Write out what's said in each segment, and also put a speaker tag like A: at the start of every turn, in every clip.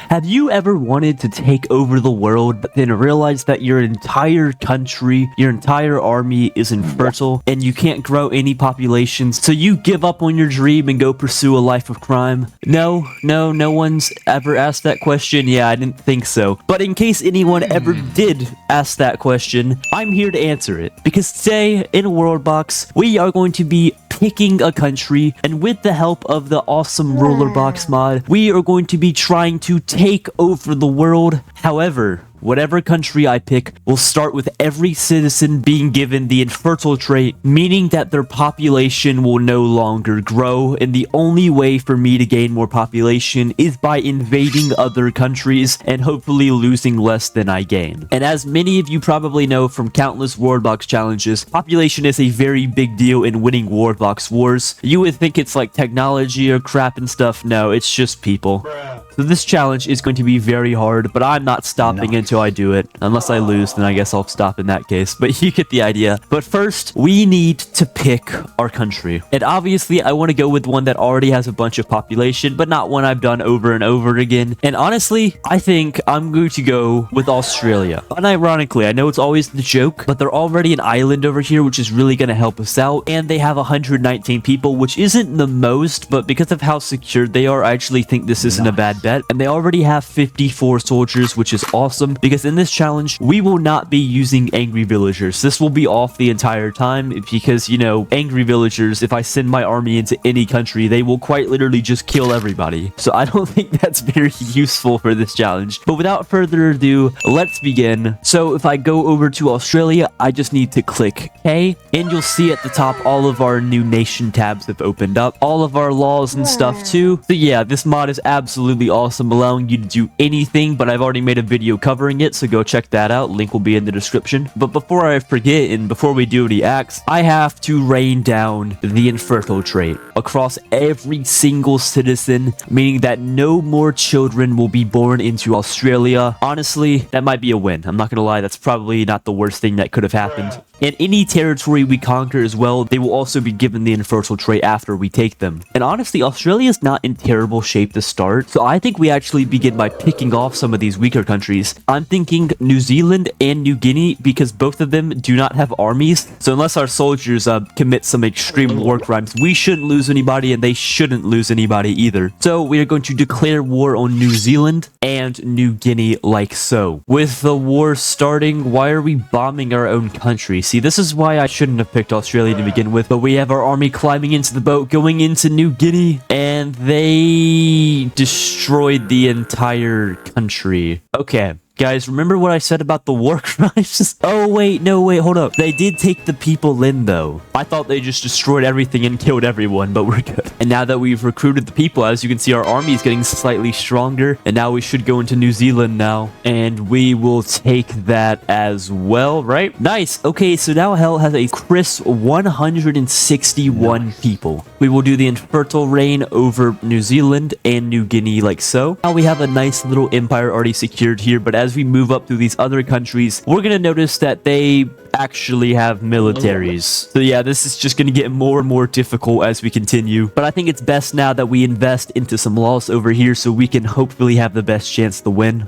A: Have you ever wanted to take over the world, but then realized that your entire country, your entire army is infertile, and you can't grow any populations, so you give up on your dream and go pursue a life of crime? No one's ever asked that question? Yeah, I didn't think so. But in case anyone ever did ask that question, I'm here to answer it. Because today, in WorldBox, we are going to be picking a country, and with the help of the awesome rulerbox mod, we are going to be trying to take over the world. However, whatever country I pick will start with every citizen being given the infertile trait, meaning that their population will no longer grow, and the only way for me to gain more population is by invading other countries and hopefully losing less than I gain. And as many of you probably know from countless WorldBox challenges, population is a very big deal in winning WorldBox wars. You would think it's like technology or crap and stuff. No, it's just people. So this challenge is going to be very hard, but I'm not stopping until I do it. Unless I lose, then I guess I'll stop in that case. But you get the idea. But first, we need to pick our country. And obviously, I want to go with one that already has a bunch of population, but not one I've done over and over again. And honestly, I think I'm going to go with Australia. Unironically, I know it's always the joke, but they're already an island over here, which is really going to help us out. And they have 119 people, which isn't the most, but because of how secured they are, I actually think this isn't a bad bet. And they already have 54 soldiers, which is awesome, because in this challenge, we will not be using angry villagers. This will be off the entire time because, you know, angry villagers, if I send my army into any country, they will quite literally just kill everybody. So I don't think that's very useful for this challenge. But without further ado, let's begin. So if I go over to Australia, I just need to click K, and you'll see at the top all of our new nation tabs have opened up, all of our laws and stuff too. So yeah, this mod is absolutely awesome, allowing you to do anything, but I've already made a video covering it, so go check that out. Link will be in the description. But before I forget, and before we do any acts, I have to rain down the infertile trait across every single citizen, meaning that no more children will be born into Australia. Honestly, that might be a win. I'm not gonna lie, that's probably not the worst thing that could have happened. In any territory we conquer as well, they will also be given the infertile trait after we take them. And honestly, Australia is not in terrible shape to start, so I think we actually begin by picking off some of these weaker countries. I'm thinking New Zealand and New Guinea, because both of them do not have armies, so unless our soldiers commit some extreme war crimes, we shouldn't lose anybody, and they shouldn't lose anybody either. So we are going to declare war on New Zealand and New Guinea like so. With the war starting, why are we bombing our own country? See, this is why I shouldn't have picked Australia to begin with, but we have our army climbing into the boat, going into New Guinea, and they destroyed the entire country. Okay. Guys, remember what I said about the war crimes? Oh, wait, no, wait, hold up. They did take the people in, though. I thought they just destroyed everything and killed everyone, but we're good. And now that we've recruited the people, as you can see, our army is getting slightly stronger. And now we should go into New Zealand now. And we will take that as well, right? Nice. Okay, so now hell has a crisp 161 people. We will do the infertile reign over New Zealand and New Guinea like so. Now we have a nice little empire already secured here, but as we move up through these other countries, we're gonna notice that they actually have militaries. So yeah, this is just gonna get more and more difficult as we continue. But I think it's best now that we invest into some laws over here so we can hopefully have the best chance to win.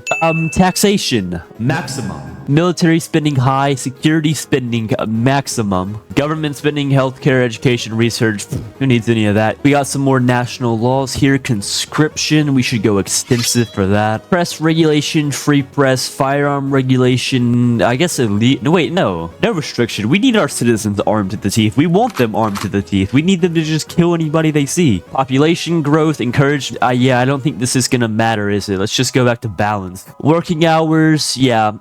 A: Taxation maximum. Military spending high, security spending maximum, government spending, healthcare, education, research. Who needs any of that? We got some more national laws here. Conscription, we should go extensive for that. Press regulation, free press, firearm regulation. I guess elite. No, wait, no restriction. We need our citizens armed to the teeth. We want them armed to the teeth. We need them to just kill anybody they see. Population growth encouraged. Yeah, I don't think this is gonna matter, is it? Let's just go back to balance. Working hours. Yeah,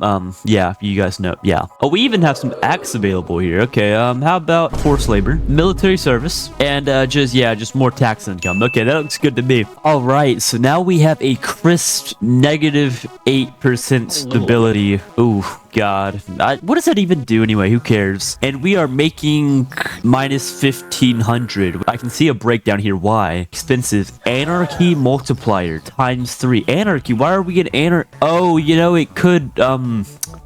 A: you guys know. Yeah. Oh, we even have some acts available here. Okay, how about forced labor, military service, and just more tax income. Okay, that looks good to me. All right, so now we have a crisp -8% stability. Ooh, God. What does that even do anyway? Who cares? And we are making -1500. I can see a breakdown here. Why? Expensive. Anarchy multiplier ×3. Anarchy. Why are we getting anarchy? Oh, you know, it could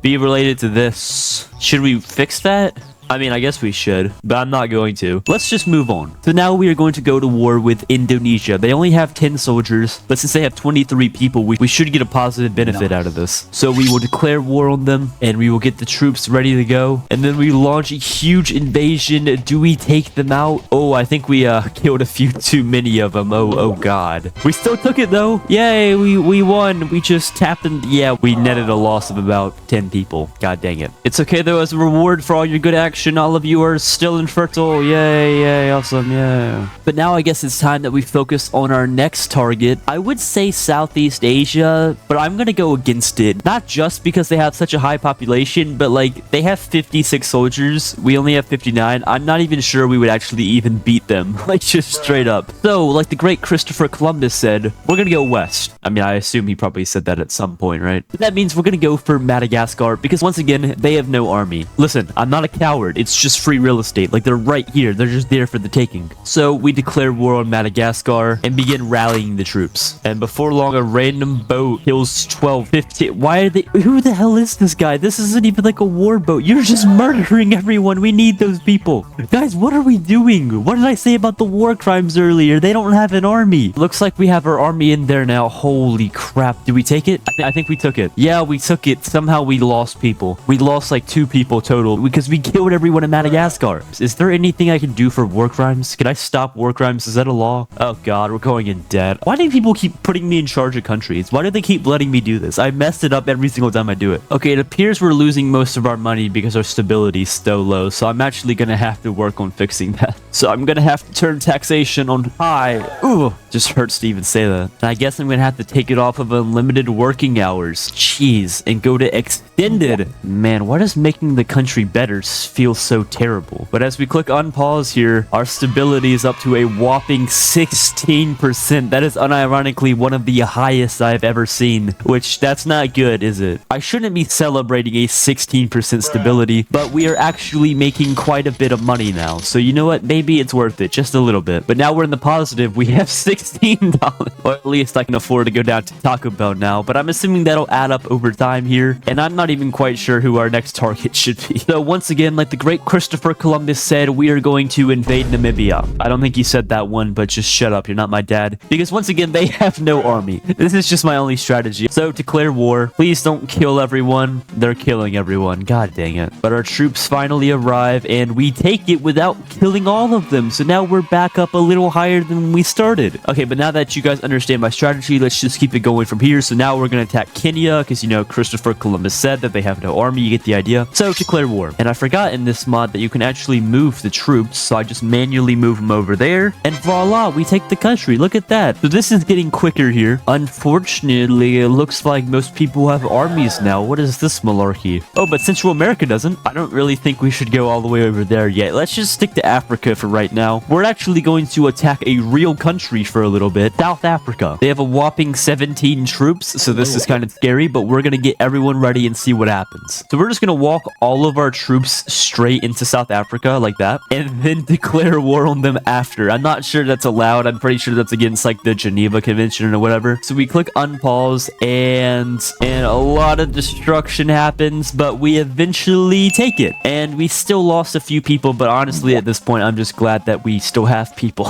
A: be related to this. Should we fix that? I mean, I guess we should, but I'm not going to. Let's just move on. So now we are going to go to war with Indonesia. They only have 10 soldiers, but since they have 23 people, we should get a positive benefit out of this. So we will declare war on them, and we will get the troops ready to go. And then we launch a huge invasion. Do we take them out? Oh, I think we killed a few too many of them. Oh god. We still took it though. Yay, we won. We just tapped in. Yeah, we netted a loss of about 10 people. God dang it. It's okay though, as a reward for all your good action, all of you are still infertile. Yay, awesome, yeah. But now I guess it's time that we focus on our next target. I would say Southeast Asia, but I'm gonna go against it. Not just because they have such a high population, but like they have 56 soldiers. We only have 59. I'm not even sure we would actually even beat them. Like just straight up. So like the great Christopher Columbus said, we're gonna go west. I mean, I assume he probably said that at some point, right? But that means we're gonna go for Madagascar because once again, they have no army. Listen, I'm not a coward. It's just free real estate. Like they're right here. They're just there for the taking. So we declare war on Madagascar and begin rallying the troops. And before long, a random boat kills 12, 15. Why are they? Who the hell is this guy? This isn't even like a war boat. You're just murdering everyone. We need those people. Guys, what are we doing? What did I say about the war crimes earlier? They don't have an army. Looks like we have our army in there now. Holy crap. Did we take it? I think we took it. Yeah, we took it. Somehow we lost people. We lost like 2 people total because we killed everyone in Madagascar. Is there anything I can do for war crimes? Can I stop war crimes? Is that a law? Oh god, we're going in debt. Why do people keep putting me in charge of countries? Why do they keep letting me do this? I messed it up every single time I do it. Okay, it appears we're losing most of our money because our stability is so low, so I'm actually gonna have to work on fixing that. So I'm gonna have to turn taxation on high. Ooh, just hurts to even say that. And I guess I'm gonna have to take it off of unlimited working hours. Jeez, and go to extended. Man, why does making the country better feel so terrible? But as we click unpause here, our stability is up to a whopping 16%. That is unironically one of the highest I've ever seen, which that's not good, is it? I shouldn't be celebrating a 16% stability, but we are actually making quite a bit of money now. So you know what? Maybe it's worth it, just a little bit. But now we're in the positive. We have $16. Or at least I can afford to go down to Taco Bell now, but I'm assuming that'll add up over time here. And I'm not even quite sure who our next target should be. So once again, like the great Christopher Columbus said, we are going to invade Namibia. I don't think he said that one, but just shut up. You're not my dad. Because once again, they have no army. This is just my only strategy. So declare war. Please don't kill everyone. They're killing everyone. God dang it. But our troops finally arrive and we take it without killing all of them. So now we're back up a little higher than when we started. Okay, but now that you guys understand my strategy, let's just keep it going from here. So now we're going to attack Kenya because, you know, Christopher Columbus said that they have no army. You get the idea. So declare war. And I forgot in this mod that you can actually move the troops. So I just manually move them over there. And voila, we take the country. Look at that. So this is getting quicker here. Unfortunately, it looks like most people have armies now. What is this malarkey? Oh, but Central America doesn't. I don't really think we should go all the way over there yet. Let's just stick to Africa for right now. We're actually going to attack a real country for a little bit. South Africa. They have a whopping 17 troops, so this is kind of scary, but we're going to get everyone ready and see what happens. So we're just going to walk all of our troops straight into South Africa like that, and then declare war on them after. I'm not sure that's allowed. I'm pretty sure that's against like the Geneva Convention or whatever. So we click unpause and a lot of destruction happens, but we eventually take it. And we still lost a few people, but honestly at this point I'm just glad that we still have people.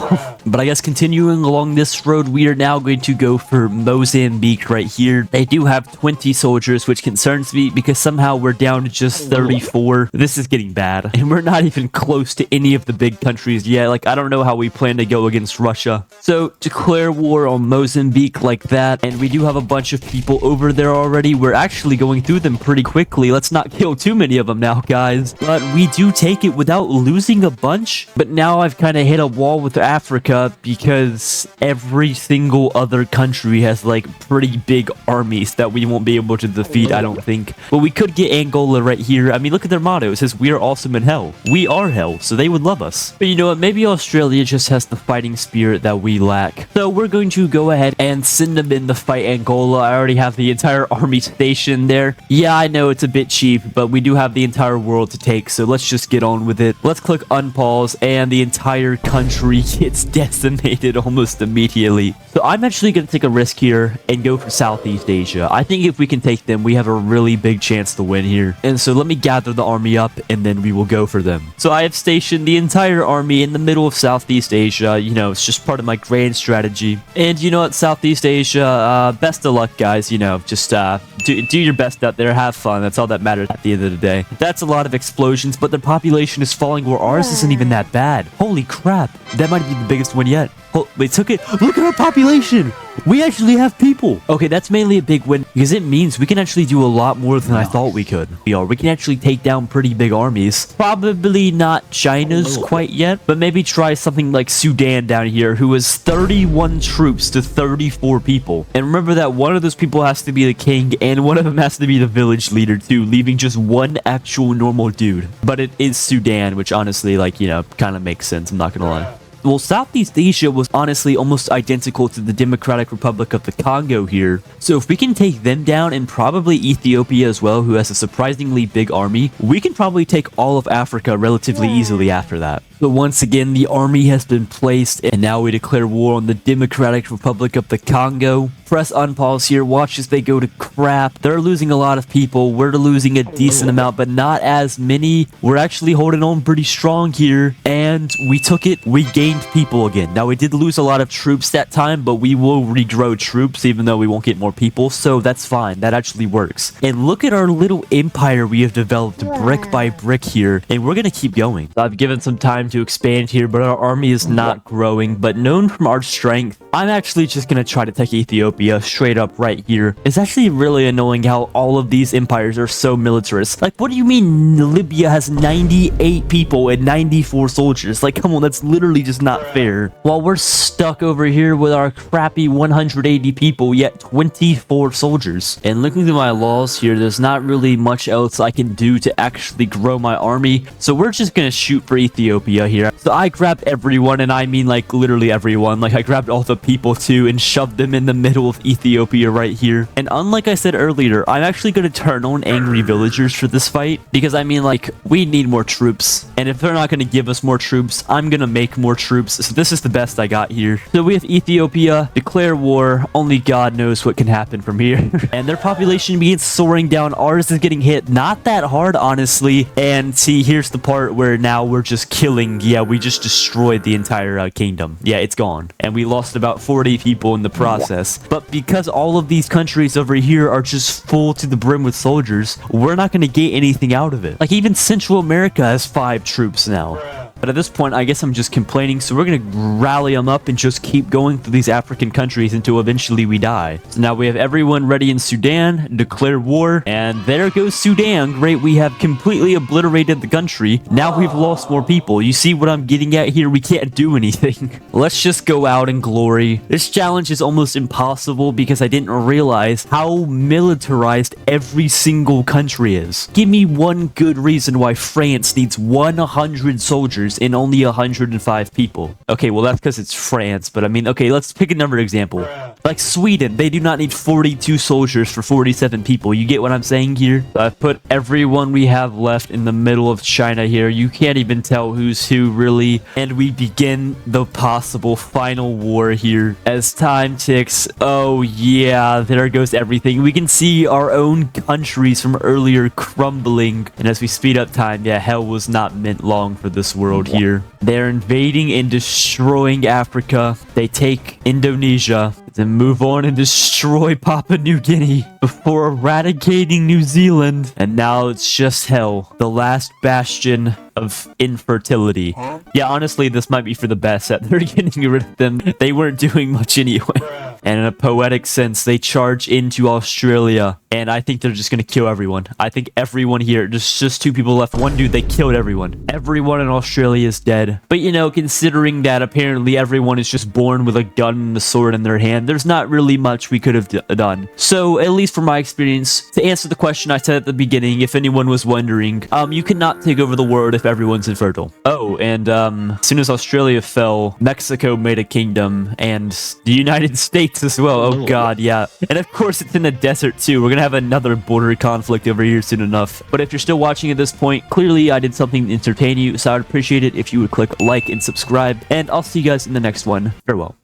A: But I guess continuing along this road, we are now going to go for Mozambique right here. They do have 20 soldiers, which concerns me because somehow we're down to just 34. This is getting bad. And we're not even close to any of the big countries yet. Like, I don't know how we plan to go against Russia. So declare war on Mozambique like that. And we do have a bunch of people over there already. We're actually going through them pretty quickly. Let's not kill too many of them now, guys. But we do take it without losing a bunch. But now I've kind of hit a wall with Africa because every single other country has like pretty big armies that we won't be able to defeat, I don't think. But we could get Angola right here. I mean, look at their motto. It says, "We are awesome in hell." We are hell, so they would love us. But you know what? Maybe Australia just has the fighting spirit that we lack. So we're going to go ahead and send them in to fight Angola. I already have the entire army stationed there. Yeah, I know it's a bit cheap, but we do have the entire world to take, so let's just get on with it. Let's click unpause, and the entire country gets decimated almost immediately. So I'm actually going to take a risk here and go for Southeast Asia. I think if we can take them, we have a really big chance to win here. And so let me gather the army up and then then we will go for them. So I have stationed the entire army in the middle of Southeast Asia. You know, it's just part of my grand strategy. And you know what, Southeast Asia, best of luck, guys. You know, just do your best out there. Have fun. That's all that matters at the end of the day. That's a lot of explosions, but the population is falling where ours isn't even that bad. Holy crap. That might be the biggest one yet. Oh, they took it. Look at our population. We actually have people. Okay, that's mainly a big win because it means we can actually do a lot more than I thought we could. We can actually take down pretty big armies. Probably not China's quite yet, but maybe try something like Sudan down here, who has 31 troops to 34 people. And remember that one of those people has to be the king and one of them has to be the village leader too, leaving just one actual normal dude. But it is Sudan, which honestly, like, you know, kind of makes sense. I'm not gonna lie. Well, Southeast Asia was honestly almost identical to the Democratic Republic of the Congo here. So if we can take them down, and probably Ethiopia as well, who has a surprisingly big army, we can probably take all of Africa relatively easily after that. So once again, the army has been placed, and now we declare war on the Democratic Republic of the Congo. Press unpause here, watch as they go to crap. They're losing a lot of people. We're losing a decent amount, but not as many. We're actually holding on pretty strong here, and we took it. We gained people again. Now, we did lose a lot of troops that time, but we will regrow troops, even though we won't get more people, so that's fine. That actually works. And look at our little empire we have developed brick by brick here, and we're gonna keep going. I've given some time to expand here, but our army is not growing. But known from our strength, I'm actually just gonna try to take Ethiopia straight up right here. It's actually really annoying how all of these empires are so militarist. Like, what do you mean Libya has 98 people and 94 soldiers? Like, come on, that's literally just not fair. While we're stuck over here with our crappy 180 people, yet 24 soldiers. And looking through my laws here, there's not really much else I can do to actually grow my army. So we're just gonna shoot for Ethiopia here. So I grabbed everyone, and I mean like literally everyone. Like, I grabbed all the people too and shoved them in the middle of Ethiopia right here. And unlike I said earlier, I'm actually going to turn on angry villagers for this fight, because I mean, like, we need more troops, and if they're not going to give us more troops, I'm going to make more troops. So this is the best I got here. So we have Ethiopia, declare war. Only God knows what can happen from here. And their population begins soaring down. Ours is getting hit not that hard, honestly. And see, here's the part where now we're just killing. Yeah, we just destroyed the entire kingdom. Yeah, it's gone. And we lost about 40 people in the process. But because all of these countries over here are just full to the brim with soldiers, we're not going to get anything out of it. Like, even Central America has 5 troops now. But at this point, I guess I'm just complaining, so we're going to rally them up and just keep going through these African countries until eventually we die. So now we have everyone ready in Sudan, declare war, and there goes Sudan. Great, we have completely obliterated the country. Now we've lost more people. You see what I'm getting at here? We can't do anything. Let's just go out in glory. This challenge is almost impossible because I didn't realize how militarized every single country is. Give me one good reason why France needs 100 soldiers and only 105 people. Okay, well, that's because it's France, but I mean, okay, let's pick another example. Like Sweden, they do not need 42 soldiers for 47 people. You get what I'm saying here? So I've put everyone we have left in the middle of China here. You can't even tell who's who, really. And we begin the possible final war here. As time ticks, oh yeah, there goes everything. We can see our own countries from earlier crumbling. And as we speed up time, yeah, hell was not meant long for this world here. They're invading and destroying Africa. They take Indonesia, then move on and destroy Papua New Guinea before eradicating New Zealand. And now it's just hell, the last bastion of infertility. Yeah, honestly, this might be for the best that they're getting rid of them. They weren't doing much anyway. And in a poetic sense, they charge into Australia. And I think they're just going to kill everyone. I think everyone here, there's just 2 people left. One dude, they killed everyone. Everyone in Australia is dead. But, you know, considering that apparently everyone is just born with a gun and a sword in their hand, there's not really much we could have done. So, at least from my experience, to answer the question I said at the beginning, if anyone was wondering, you cannot take over the world if everyone's infertile. Oh, and as soon as Australia fell, Mexico made a kingdom, and the United States as well. Oh god, yeah. And of course, it's in the desert too. We're gonna have another border conflict over here soon enough. But if you're still watching at this point, clearly I did something to entertain you, so I would appreciate it if you would click like and subscribe, and I'll see you guys in the next one. Farewell.